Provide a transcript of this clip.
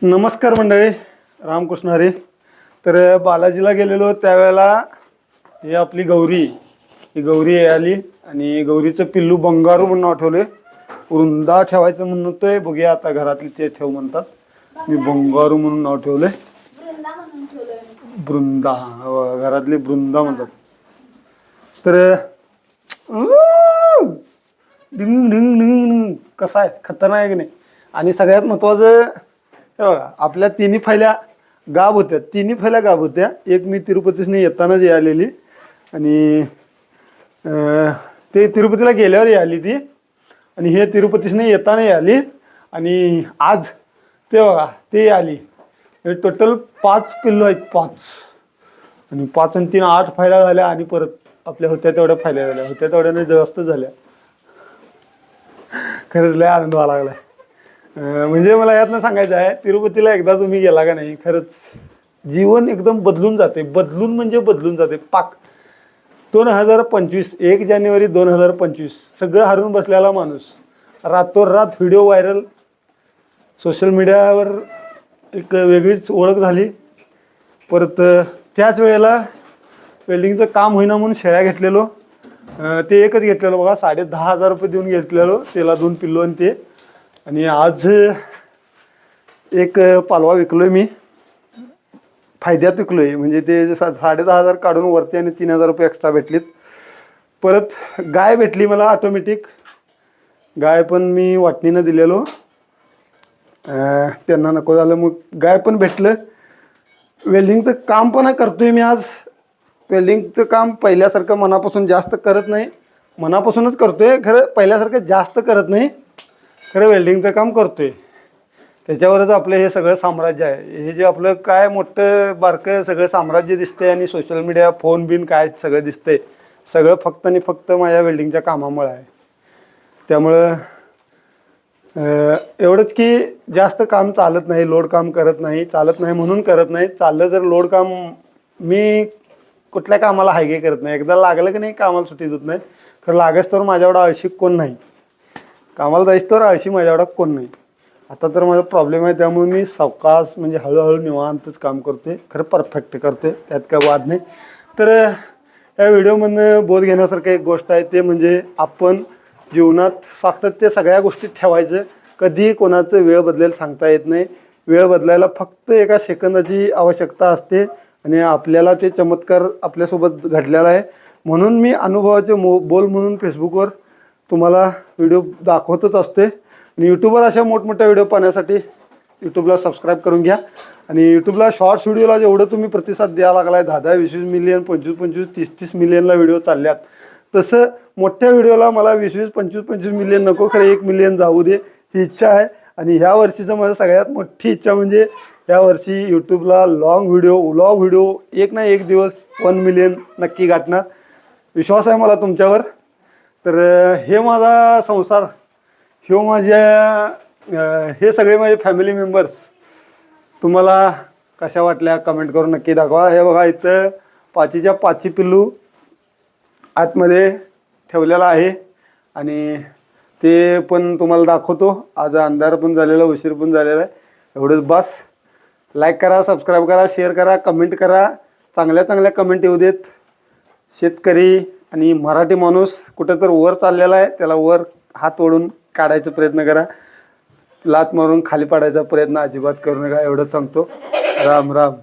नमस्कार मंडळी, रामकृष्ण हरी. तर बालाजीला गेलेलो त्यावेळेला ही आपली गौरी, ही गौरी आली आणि गौरीचं पिल्लू बंगारू म्हणून नाव ठेवले. वृंदा ठेवायचं म्हणून होतोय, बघूया आता घरातली ते ठेव म्हणतात. मी बंगारू म्हणून नाव ठेवलंय. बृंदा, घरातली बृंदा म्हणतात. तर डिंग डिंग डिंग कसा आहे, खतरनाक आहे की नाही. आणि सगळ्यात महत्वाचं हे बघा, आपल्या तिन्ही फैल्या गाब होत्या, तिन्ही फैल्या गाब होत्या. एक मी तिरुपतीसने येतानाच आलेली आणि ते तिरुपतीला गेल्यावर आली ती, आणि हे तिरुपतीसने येताना आली. आणि आज ते बघा ते आली. टोटल 5 पिल्लू आहेत, 5. आणि 5 आणि 3 8 फायल्या झाल्या. आणि परत आपल्या होत्या तेवढ्या फायल्या झाल्या, होत्या तेवढ्याने जास्त झाल्या. खरंच लय आनंद व्हायला लागलाय. म्हणजे मला यातनं सांगायचं आहे, तिरुपतीला एकदा तुम्ही गेला का नाही, खरंच जीवन एकदम बदलून जाते. बदलून म्हणजे बदलून जाते पाक. 2025 1 जानेवारी 2025 सगळं हरून बसलेला माणूस रातोरात व्हिडिओ व्हायरल, सोशल मीडियावर एक वेगळीच ओळख झाली. परत त्याच वेळेला वेल्डिंगचं काम होईना म्हणून शेळ्या घेतलेलो. ते एकच घेतलेलं बघा, 10,500 रुपये देऊन घेतलेलो. त्याला 2 पिल्लो आणि ते. आणि आज एक पालवा विकलोय मी, फायद्यात विकलोय. म्हणजे ते 10,500 काढून वरती आणि 3,000 रुपये एक्स्ट्रा भेटलीत. परत गाय भेटली मला ऑटोमॅटिक. गाय पण मी वाटणीनं दिलेलो, त्यांना नको झालं मग गाय पण भेटलं. वेल्डिंगचं काम पण करतोय मी आज. वेल्डिंगचं काम पहिल्यासारखं मनापासून जास्त करत नाही, मनापासूनच करतोय खरं, पहिल्यासारखं जास्त करत नाही. खरं वेल्डिंगचं काम करतोय, त्याच्यावरच आपलं हे सगळं साम्राज्य आहे. हे जे आपलं काय मोठं बारकं सगळं साम्राज्य दिसतंय आणि सोशल मीडिया फोन बिन काय सगळं दिसतंय, सगळं फक्त आणि फक्त माझ्या वेल्डिंगच्या कामामुळे आहे. त्यामुळं एवढंच की जास्त काम चालत नाही, लोड काम करत नाही. चालत नाही म्हणून करत नाही, चाललं जर लोड काम मी कुठल्या कामाला हायगे करत नाही. एकदा लागलं की नाही कामाला सुट्टी देत नाही. खरं लागच तर माझ्याकडं आळशी कोण नाही, कामाला जायचं तर आळशी माझ्याकडं कोण नाही. आता तर माझा प्रॉब्लेम आहे, त्यामुळे मी सावकाश म्हणजे हळूहळू निवांतच काम करते. खरं परफेक्ट करते, त्यात काय वाद नाही. तर या व्हिडिओमधनं बोध घेण्यासारखं एक गोष्ट आहे, ते म्हणजे आपण जीवनात सातत्य सगळ्या गोष्टी ठेवायचं. कधी कोणाचं वेळ बदलेल सांगता येत नाही. वेळ बदलायला फक्त एका सेकंदाची आवश्यकता असते आणि आपल्याला ते चमत्कार आपल्यासोबत घडलेला आहे. म्हणून मी अनुभवाचे बोल म्हणून फेसबुकवर तुम्हाला व्हिडिओ दाखवतच असते. आणि यूट्यूबवर अशा मोठमोठ्या व्हिडिओ पाहण्यासाठी यूट्यूबला सबस्क्राईब करून घ्या. आणि यूट्यूबला शॉर्ट्स व्हिडिओला जेवढं तुम्ही प्रतिसाद द्यायला लागला आहे, 10-10, 20-20 मिलियन, 25-25, 30-30 मिलियनला व्हिडिओ चालल्यात, तसं मोठ्या व्हिडिओला मला 20-20, 25-25 मिलियन नको, खरं 1 मिलियन जाऊ दे ही इच्छा आहे. आणि ह्या वर्षीचं माझं सगळ्यात मोठी इच्छा म्हणजे या वर्षी यूट्यूबला लॉंग व्हिडिओ, व्लॉग व्हिडिओ एक ना एक दिवस 1 मिलियन नक्की गाठणार. विश्वास आहे मला तुमच्यावर. तर हे माझा संसार, ह्यो माझ्या हे सगळे माझे फॅमिली मेंबर्स तुम्हाला कशा वाटल्या कमेंट करून नक्की दाखवा. हे बघा, इथं 5च्या 5 पिल्लू आतमध्ये ठेवलेला आहे आणि ते पण तुम्हाला दाखवतो. आज अंधार पण झालेला, उशीर पण झालेला आहे. एवढंच बस. लाईक करा, सबस्क्राईब करा, शेअर करा, कमेंट करा. चांगल्या चांगल्या कमेंट येऊ देत. शेतकरी आणि मराठी माणूस कुठं तर वर चाललेला आहे, त्याला वर हात ओढून काढायचा प्रयत्न करा. लात मारून खाली पाडायचा प्रयत्न अजिबात करू नका, एवढंच सांगतो. राम राम.